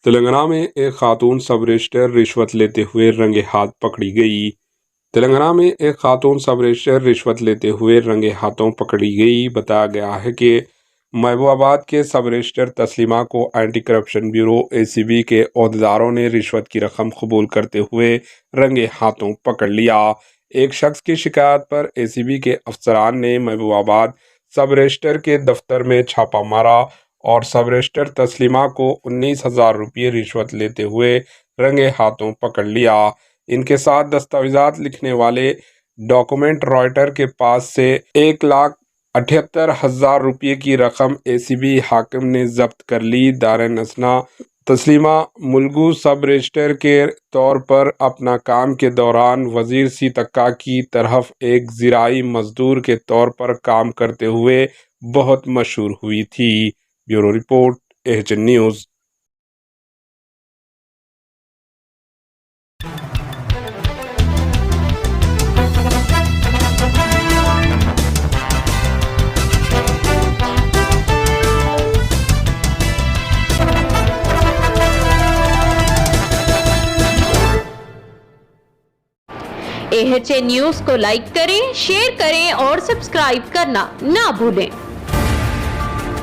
تلنگانہ میں ایک خاتون سب رجسٹر رشوت لیتے ہوئے رنگے ہاتھ پکڑی گئی۔ تلنگانہ میں ایک خاتون سب رجسٹر رشوت لیتے ہوئے رنگے ہاتھوں پکڑی گئی۔ بتایا گیا ہے کہ محبوب آباد کے سب رجسٹر تسلیمہ کو اینٹی کرپشن بیورو ACB کے عہدیداروں نے رشوت کی رقم قبول کرتے ہوئے رنگے ہاتھوں پکڑ لیا۔ ایک شخص کی شکایت پر ACB کے افسران نے محبوب آباد سب رجسٹر کے دفتر میں چھاپہ مارا اور سب رجسٹر تسلیمہ کو 19,000 روپے رشوت لیتے ہوئے رنگے ہاتھوں پکڑ لیا۔ ان کے ساتھ دستاویزات لکھنے والے ڈاکومنٹ رائٹر کے پاس سے 1,78,000 روپے کی رقم ACB حاکم نے ضبط کر لی۔ دارین اثنا تسلیمہ ملگو سب رجسٹر کے طور پر اپنا کام کے دوران وزیر سی تکہ کی طرف ایک زرعی مزدور کے طور پر کام کرتے ہوئے بہت مشہور ہوئی تھی۔ Bureau report AHN news. AHN news کو لائک کریں، شیئر کریں اور سبسکرائب کرنا نہ بھولیں۔